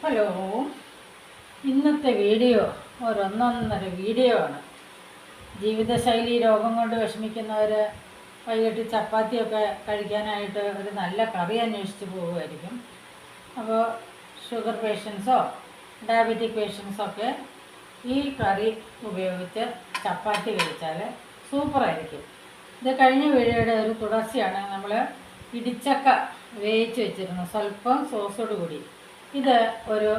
Hello, ഇന്നത്തെ video ഒരൊന്നൊന്നര video ആണ്. ജീവിതശൈലി രോഗം കൊണ്ട് വിഷമിക്കുന്നവർ വൈകിട്ട് ചപ്പാത്തിയൊക്കെ കഴിക്കാനായിട്ട് ഒരു നല്ല കറി അന്വേഷിച്ച് പോകുമായിരിക്കും. അപ്പോൾ ഷുഗർ പേഷ്യൻസോ ഡയബറ്റിക് പേഷ്യൻസൊക്കെ ഈ കറി ഉപയോഗിച്ച് ചപ്പാത്തി കഴിച്ചാൽ സൂപ്പറായിരിക്കും. ഇത് കഴിഞ്ഞ വീഡിയോയുടെ ഒരു തുടർച്ചയാണ്. നമ്മൾ ഇടിച്ചക്ക വേവിച്ച് വെച്ചിരുന്നു, സ്വല്പം സോസോട് കൂടി. ഇത് ഒരു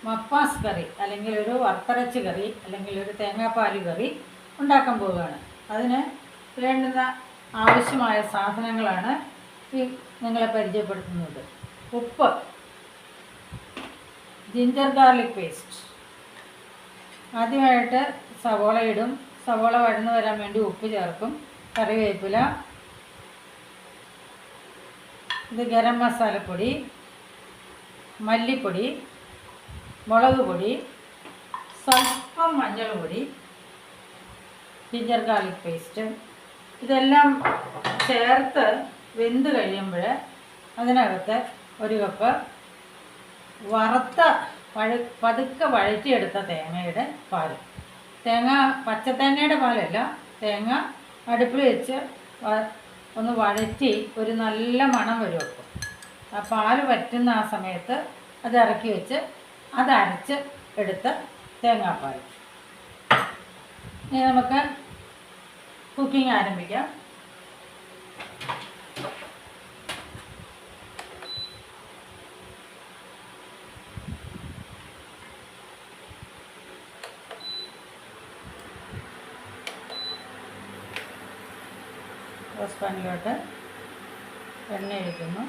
മപ്പാസ് കറി അല്ലെങ്കിൽ ഒരു വറുത്തരച്ച് കറി അല്ലെങ്കിൽ ഒരു തേങ്ങാപ്പാൽ കറി ഉണ്ടാക്കാൻ പോവുകയാണ്. അതിന് വേണ്ടുന്ന ആവശ്യമായ സാധനങ്ങളാണ് ഈ നിങ്ങളെ പരിചയപ്പെടുത്തുന്നത്. ഉപ്പ്, ജിഞ്ചർ ഗാർലിക് പേസ്റ്റ്, ആദ്യമായിട്ട് സവോള ഇടും. സവോള വഴന്നു വരാൻ വേണ്ടി ഉപ്പ് ചേർക്കും. കറിവേപ്പില, ഇത് ഗരം മസാലപ്പൊടി, മല്ലിപ്പൊടി, മുളക് പൊടി, സ്വല്പം മഞ്ഞൾ പൊടി, ജിഞ്ചർ ഗാർലിക് പേസ്റ്റ്. ഇതെല്ലാം ചേർത്ത് വെന്ത് കഴിയുമ്പോൾ അതിനകത്ത് ഒരു കപ്പ് വറുത്ത പതുക്കെ വഴറ്റിയെടുത്ത തേങ്ങയുടെ പാൽ. പച്ചത്തേങ്ങയുടെ പാലല്ല, തേങ്ങ അടുപ്പിൽ വെച്ച് ഒന്ന് വഴറ്റി ഒരു നല്ല മണം വരും. അപ്പോൾ ആ പാൽ വറ്റുന്ന ആ സമയത്ത് അത് ഇറക്കി വെച്ച് അതരച്ച് എടുത്ത തേങ്ങാപ്പാൽ. ഇനി നമുക്ക് കുക്കിംഗ് ആരംഭിക്കാം. റോസ് പാനിലോട്ട് എണ്ണ ഒഴിക്കുന്നു.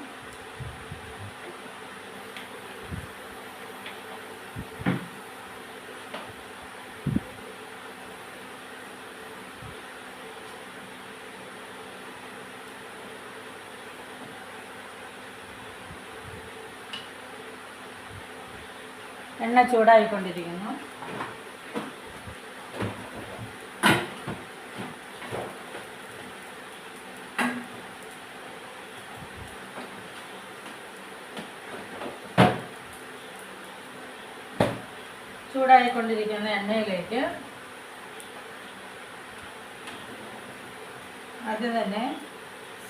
എണ്ണ ചൂടായിക്കൊണ്ടിരിക്കുന്നു. ചൂടായിക്കൊണ്ടിരിക്കുന്ന എണ്ണയിലേക്ക് ആദ്യം തന്നെ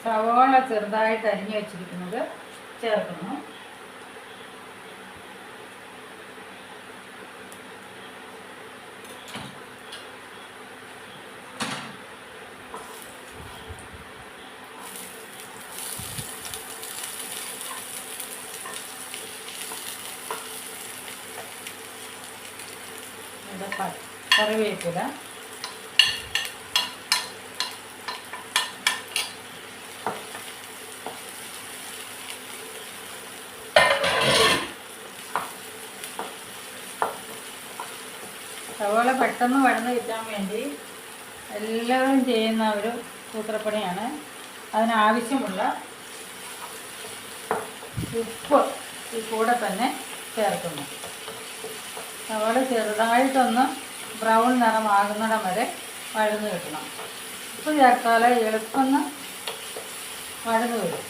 സവാള ചെറുതായിട്ട് അരിഞ്ഞു വെച്ചിരിക്കുന്നത് ചേർക്കുന്നു. കറിവേപ്പില, സവാള പെട്ടെന്ന് വഴന്ന് കിട്ടാൻ വേണ്ടി എല്ലാവരും ചെയ്യുന്ന ഒരു സൂത്രപ്പണിയാണ്. അതിനാവശ്യമുള്ള ഉപ്പ് ഈ കൂടെ തന്നെ ചേർക്കുന്നു. സവാള ചെറുതായിട്ടൊന്ന് ബ്രൗൺ നിറമാകുന്നിടം വരെ വഴന്ന് കിട്ടണം. ഉപ്പ് ചേർത്താൽ എളുപ്പം വഴന്ന് വരും.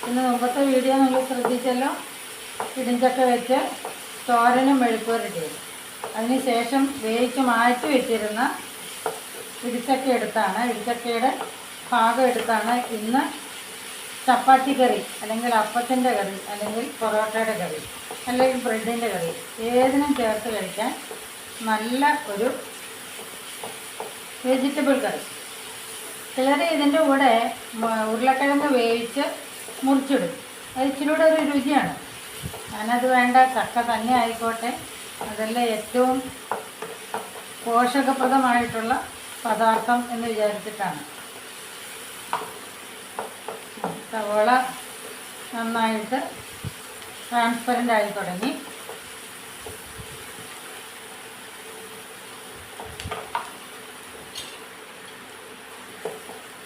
പിന്നെ മുമ്പത്തെ വീഡിയോ നിങ്ങൾ ശ്രദ്ധിച്ചല്ലോ, ഇടിഞ്ചക്ക വെച്ച് തോരനും മെഴുക്കുവരട്ടിയും. അതിന് ശേഷം വേവിച്ച് മാറ്റി വെച്ചിരുന്ന ഇടിച്ചക്കയുടെ ഭാഗം എടുത്താണ് ഇന്ന് ചപ്പാത്തി കറി അല്ലെങ്കിൽ അപ്പത്തിൻ്റെ കറി അല്ലെങ്കിൽ പൊറോട്ടയുടെ കറി അല്ലെങ്കിൽ ബ്രെഡിൻ്റെ കറി ഏതിനും ചേർത്ത് കഴിക്കാൻ നല്ല ഒരു വെജിറ്റബിൾ കറി. ചിലർ ഇതിൻ്റെ കൂടെ ഉരുളക്കിഴങ്ങ് വേവിച്ച് മുറിച്ചിടും. അത് ഇച്ചിരൂടെ ഒരു രുചിയാണ്. ഞാനത് വേണ്ട, ചക്ക തന്നെ ആയിക്കോട്ടെ, അതല്ല ഏറ്റവും പോഷകപ്രദമായിട്ടുള്ള പദാർത്ഥം എന്ന് വിചാരിച്ചിട്ടാണ്. സവോള നന്നായിട്ട് ട്രാൻസ്പെറൻ്റ് ആയി തുടങ്ങി.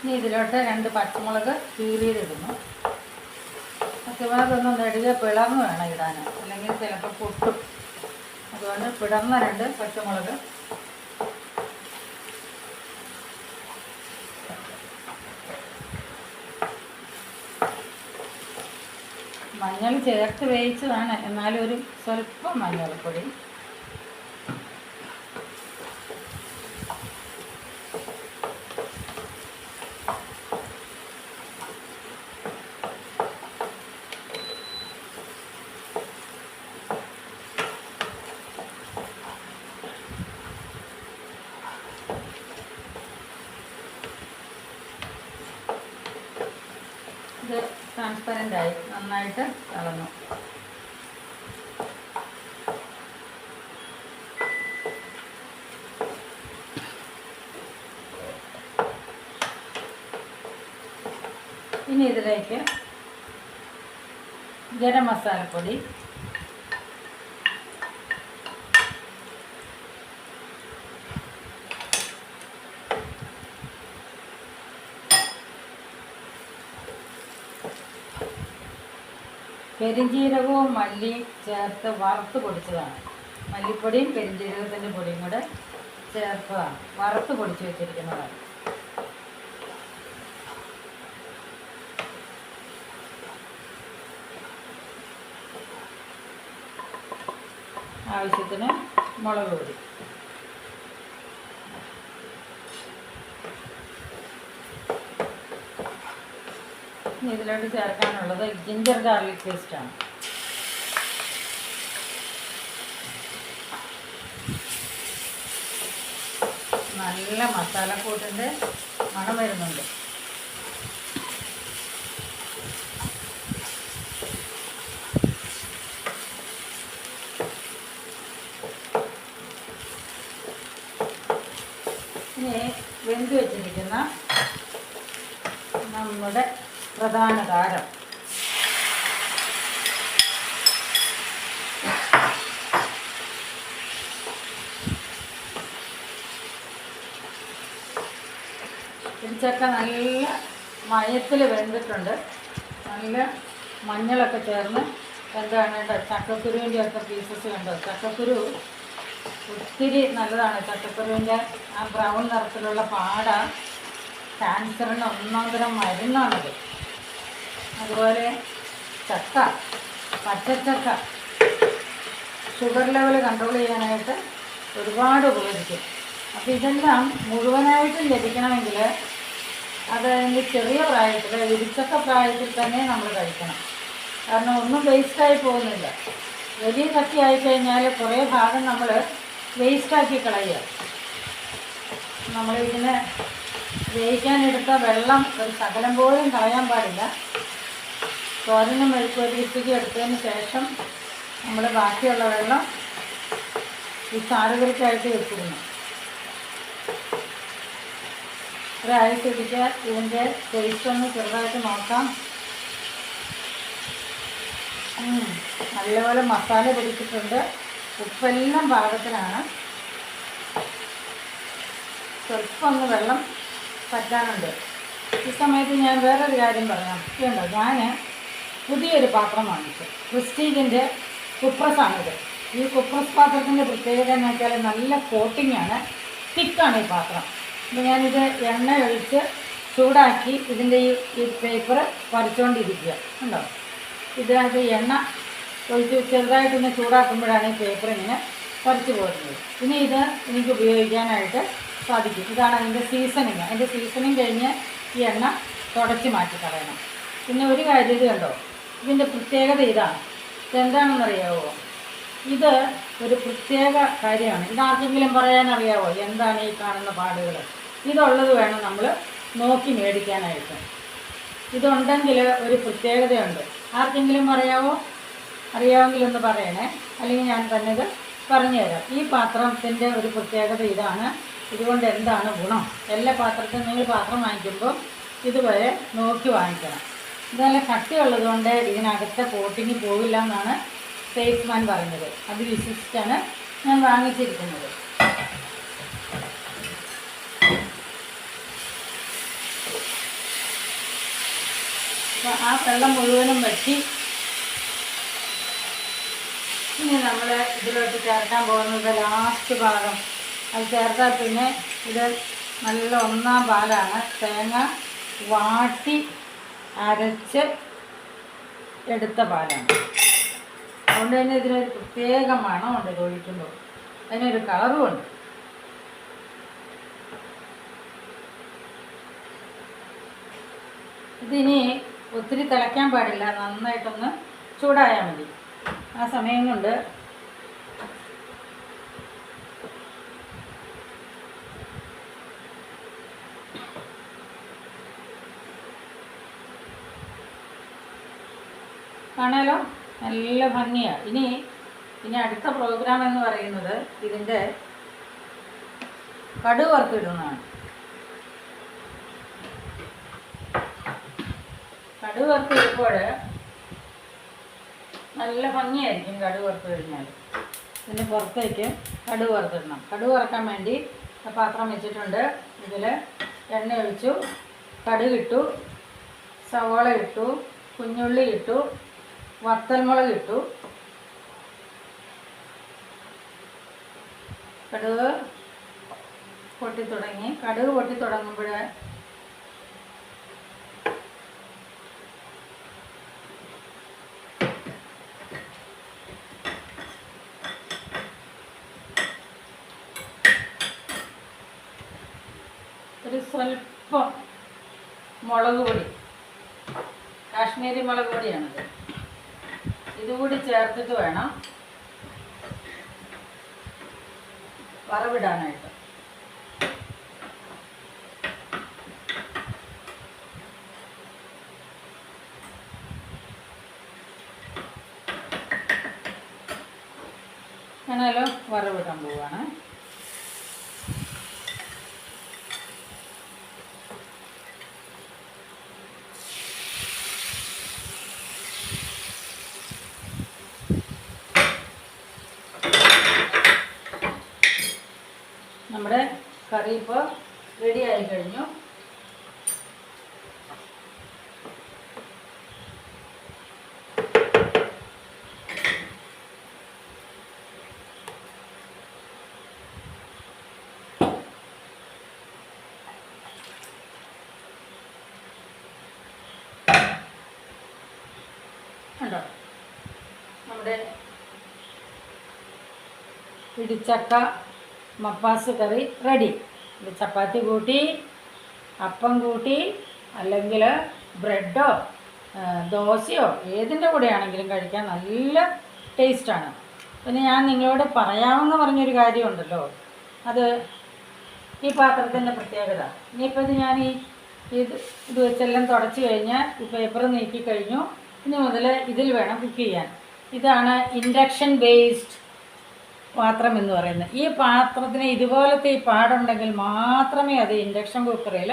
ഇനി ഇതിലോട്ട് 2 പച്ചമുളക് കീറിയിലിടുന്നു. പച്ചമുളകൊന്നും നെടുകെ പിളർന്ന് വേണം ഇടാൻ, അല്ലെങ്കിൽ ചിലപ്പോൾ പൊട്ടും. അതുകൊണ്ട് പിളർന്ന 2 പച്ചമുളക് മഞ്ഞൾ ചേർത്ത് വേവിച്ചതാണ്, എന്നാലും ഒരു സ്വല്പം മഞ്ഞൾപ്പൊടി. ഇത് ട്രാൻസ്പെറൻ്റായി നന്നായിട്ട് കളഞ്ഞു. ഇനി ഇതിലേക്ക് ഗരം മസാലപ്പൊടി, പെരിഞ്ജീരകവും മല്ലിയും ചേർത്ത് വറുത്ത് പൊടിച്ചതാണ്. മല്ലിപ്പൊടിയും പെരിഞ്ജീരകത്തിൻ്റെ പൊടിയും കൂടെ ചേർത്തതാണ്, വറുത്ത് പൊടിച്ച് വെച്ചിരിക്കുന്നതാണ്. ആവശ്യത്തിന് മുളക് പൊടി. ഇതിലോട്ട് ചേർക്കാനുള്ളത് ജിഞ്ചർ ഗാർലിക് പേസ്റ്റാണ്. നല്ല മസാലക്കൂട്ടിൻ്റെ മണം വരുന്നുണ്ട്. ഇനി വെന്ത് വെച്ചിരിക്കുന്ന നമ്മുടെ പ്രധാന താരം ഇടിച്ചക്ക നല്ല മയത്തിൽ വെന്തിട്ടുണ്ട്. നല്ല മഞ്ഞളൊക്കെ ചേർന്ന് എന്താണ് ചക്കക്കുരുവിൻ്റെ ഒക്കെ പീസസ് കണ്ടോ. ചക്കക്കുരു ഒത്തിരി നല്ലതാണ്. ചക്കക്കുരുവിൻ്റെ ആ ബ്രൗൺ നിറത്തിലുള്ള പാട ക്യാൻസറിന് ഒന്നാന്തരം മരുന്നാണത്. അതുപോലെ ചക്ക, പച്ചച്ചക്ക ഷുഗർ ലെവൽ കൺട്രോൾ ചെയ്യാനായിട്ട് ഒരുപാട് ഉപകരിക്കും. അപ്പോൾ ഇതെല്ലാം മുഴുവനായിട്ടും ലഭിക്കണമെങ്കിൽ അതിൻ്റെ ചെറിയ പ്രായത്തിൽ, ഇടിച്ചക്ക പ്രായത്തിൽ തന്നെ നമ്മൾ കഴിക്കണം. കാരണം ഒന്നും വേസ്റ്റായി പോകുന്നില്ല. വലിയ ചക്കയായി കഴിഞ്ഞാൽ കുറേ ഭാഗം നമ്മൾ വേസ്റ്റാക്കി കളയുക. നമ്മളിതിനെ വേവിക്കാനെടുത്ത വെള്ളം ഒരു ശകലം പോലും കളയാൻ പാടില്ല. തോരനും മെഴുക്കുവരട്ടിക്ക് എടുത്തതിന് ശേഷം നമ്മൾ ബാക്കിയുള്ള വെള്ളം ഈ ചാറുകൾക്കായിട്ട് വെച്ചിരുന്നു. ഒരാഴ്ചയ്ക്ക് ഇതിൻ്റെ ടേസ്റ്റ് ഒന്ന് ചെറുതായിട്ട് നോക്കാം. നല്ലപോലെ മസാല പിടിച്ചിട്ടുണ്ട്. ഉപ്പെല്ലാം പാകത്തിനാണ്. സ്വല്പം ഒന്ന് വെള്ളം പറ്റാനുണ്ട്. ഈ സമയത്ത് ഞാൻ വേറൊരു കാര്യം പറയാം. ഇതുണ്ടോ, ഞാൻ പുതിയൊരു പാത്രം വാങ്ങിച്ചു. പ്രിസ്റ്റീജിൻ്റെ കുപ്രസാണിത്. ഈ കുപ്രസ് പാത്രത്തിൻ്റെ പ്രത്യേകത എന്ന് വെച്ചാൽ നല്ല കോട്ടിങ്ങാണ്, തിക്കാണ് ഈ പാത്രം. അപ്പോൾ ഞാനിത് എണ്ണ ഒഴിച്ച് ചൂടാക്കി ഇതിൻ്റെ ഈ പേപ്പർ വരച്ചുകൊണ്ടിരിക്കുക. ഉണ്ടോ, ഇതിനകത്ത് എണ്ണ ഒഴിച്ച് ചെറുതായിട്ടൊന്ന് ചൂടാക്കുമ്പോഴാണ് ഈ പേപ്പർ ഇങ്ങനെ വരച്ച് പോകുന്നത്. ഇനി ഇത് എനിക്ക് ഉപയോഗിക്കാനായിട്ട് സാധിക്കും. ഇതാണ് അതിൻ്റെ സീസണിങ്. അതിൻ്റെ സീസണിങ് കഴിഞ്ഞ് ഈ എണ്ണ തുടച്ച് മാറ്റി കളയണം. പിന്നെ ഒരു കാര്യം ഇത് കണ്ടോ, ഇതിൻ്റെ പ്രത്യേകത ഇതാണ്. ഇതെന്താണെന്നറിയാവോ? ഇത് ഒരു പ്രത്യേക കാര്യമാണ്. ഇതാർക്കെങ്കിലും പറയാനറിയാവോ എന്താണ് ഈ കാണുന്ന പാടുകൾ? ഇതുള്ളത് വേണം നമ്മൾ നോക്കി മേടിക്കാനായിട്ട്. ഇതുണ്ടെങ്കിൽ ഒരു പ്രത്യേകതയുണ്ട്. ആർക്കെങ്കിലും അറിയാവോ? അറിയാമെങ്കിലൊന്ന് പറയണേ, അല്ലെങ്കിൽ ഞാൻ തന്നെ ഇത് പറഞ്ഞുതരാം. ഈ പാത്രത്തിൻ്റെ ഒരു പ്രത്യേകത ഇതാണ്. ഇതുകൊണ്ട് എന്താണ് ഗുണം? എല്ലാ പാത്രത്തിനും നിങ്ങൾ പാത്രം വാങ്ങിക്കുമ്പോൾ ഇതുവരെ നോക്കി വാങ്ങിക്കണം. ഇതെല്ലാം കട്ടിയുള്ളതുകൊണ്ട് ഇതിനകത്തെ കോട്ടിങ് പോവില്ല എന്നാണ് സെയിൽസ്മാൻ പറഞ്ഞത്. അത് വിശ്വസിച്ചാണ് ഞാൻ വാങ്ങിച്ചിരിക്കുന്നത്. അപ്പോൾ ആ വെള്ളം മുഴുവനും വറ്റി ഇനി നമ്മൾ ഇതിലോട്ട് ചേർക്കാൻ പോകുന്നത് ലാസ്റ്റ് ഭാഗം. അത് ചേർത്താൽ പിന്നെ ഇത് നല്ല ഒന്നാം പാലാണ്. തേങ്ങ വാട്ടി അരച്ച് എടുത്ത പാലാണ്. അതുകൊണ്ട് തന്നെ ഇതിനൊരു പ്രത്യേക മണമുണ്ട്. ഇത് ഒഴിക്കുമ്പോൾ അതിനൊരു കളറുമുണ്ട്. ഇതിനി ഒത്തിരി തിളയ്ക്കാൻ പാടില്ല, നന്നായിട്ടൊന്ന് ചൂടായാൽ മതി. ആ സമയം കൊണ്ട് കാണാലോ, നല്ല ഭംഗിയാണ്. ഇനി അടുത്ത പ്രോഗ്രാം എന്ന് പറയുന്നത് ഇതിൻ്റെ കടുക് വറുത്തിടുന്നതാണ്. കടുക് വറുത്തിടുമ്പോൾ നല്ല ഭംഗിയായിരിക്കും. കടുക് വറുത്ത് കഴിഞ്ഞാൽ ഇതിന് പുറത്തേക്ക് കടുക് വറുത്തിടണം. കടുക് വറുക്കാൻ വേണ്ടി പാത്രം വെച്ചിട്ടുണ്ട്. ഇതിൽ എണ്ണ ഒഴിച്ചു, കടുക് ഇട്ടു, സവോള ഇട്ടു, കുഞ്ഞുള്ളി ഇട്ടു, വത്തൽമുളക് ഇട്ടു. കടുക് പൊട്ടി തുടങ്ങി. കടുക് പൊട്ടി തുടങ്ങുമ്പോൾ ഒരു സ്വല്പം മുളക് പൊടി, കാശ്മീരി മുളക് പൊടിയാണിത്. ഇതുകൂടി ചേർത്തിട്ട് വേണം വറവിടാനായിട്ട്. ഞാനല്ലോ വറവിടാൻ പോവാണ്. നമ്മുടെ കറി ഇപ്പോൾ റെഡി ആയി കഴിഞ്ഞു. കണ്ടോ, നമ്മുടെ പിടിച്ചക്ക മപ്പാസ് കറി റെഡി. ഇത് ചപ്പാത്തി കൂട്ടി, അപ്പം കൂട്ടി, അല്ലെങ്കിൽ ബ്രെഡോ ദോശയോ ഏതിൻ്റെ കൂടെയാണെങ്കിലും കഴിക്കാൻ നല്ല ടേസ്റ്റാണ്. പിന്നെ ഞാൻ നിങ്ങളോട് പറയാമെന്ന് പറഞ്ഞൊരു കാര്യമുണ്ടല്ലോ, അത് ഈ പാത്രത്തിൻ്റെ പ്രത്യേകത. ഇനിയിപ്പോൾ ഇത് ഞാൻ ഇത് വെച്ചെല്ലാം തുടച്ച് കഴിഞ്ഞ് ഈ പേപ്പർ നീക്കി കഴിഞ്ഞു. ഇനി മുതൽ ഇതിൽ വേണം കുക്ക് ചെയ്യാൻ. ഇതാണ് ഇൻഡക്ഷൻ ബേസ്ഡ് പാത്രം എന്ന് പറയുന്നത്. ഈ പാത്രത്തിന് ഇതുപോലത്തെ ഈ പാടുണ്ടെങ്കിൽ മാത്രമേ അത് ഇൻഡക്ഷൻ കുക്കറിൽ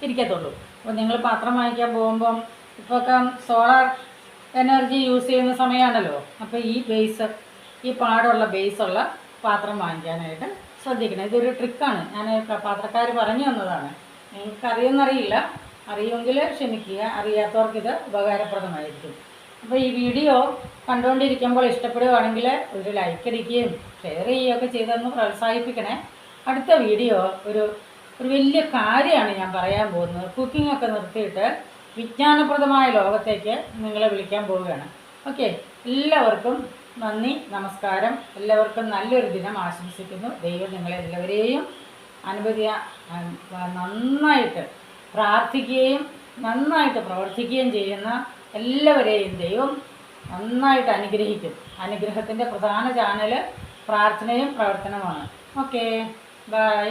ഇരിക്കത്തുള്ളൂ. അപ്പോൾ നിങ്ങൾ പാത്രം വാങ്ങിക്കാൻ പോകുമ്പം ഇപ്പോഴൊക്കെ സോളാർ എനർജി യൂസ് ചെയ്യുന്ന സമയമാണല്ലോ. അപ്പോൾ ഈ പാടുള്ള ബേസുള്ള പാത്രം വാങ്ങിക്കാനായിട്ട് ശ്രദ്ധിക്കണം. ഇതൊരു ട്രിക്കാണ്, ഞാൻ പാത്രക്കാർ പറഞ്ഞു തന്നതാണ്. നിങ്ങൾക്ക് അറിയുമെന്നറിയില്ല, അറിയുമെങ്കിൽ ക്ഷമിക്കുക, അറിയാത്തവർക്കിത് ഉപകാരപ്രദമായിരിക്കും. അപ്പോൾ ഈ വീഡിയോ കണ്ടുകൊണ്ടിരിക്കുമ്പോൾ ഇഷ്ടപ്പെടുകയാണെങ്കിൽ ഒരു ലൈക്ക് അടിക്കുകയും ഷെയർ ചെയ്യുകയൊക്കെ ചെയ്തൊന്ന് പ്രോത്സാഹിപ്പിക്കണേ. അടുത്ത വീഡിയോ ഒരു വലിയ കാര്യമാണ് ഞാൻ പറയാൻ പോകുന്നത്. കുക്കിങ്ങൊക്കെ നിർത്തിയിട്ട് വിജ്ഞാനപ്രദമായ ലോകത്തേക്ക് നിങ്ങളെ വിളിക്കാൻ പോവുകയാണ്. ഓക്കെ, എല്ലാവർക്കും നന്ദി, നമസ്കാരം. എല്ലാവർക്കും നല്ലൊരു ദിനം ആശംസിക്കുന്നു. ദൈവം നിങ്ങളെല്ലാവരെയും നന്നായിട്ട് പ്രാർത്ഥിക്കുകയും നന്നായിട്ട് പ്രവർത്തിക്കുകയും ചെയ്യുന്ന എല്ലാവരെയും ദൈവം നന്നായിട്ട് അനുഗ്രഹിക്കും. അനുഗ്രഹത്തിൻ്റെ പ്രധാന ചാനൽ പ്രാർത്ഥനയും പ്രവർത്തനവുമാണ്. Okay, by.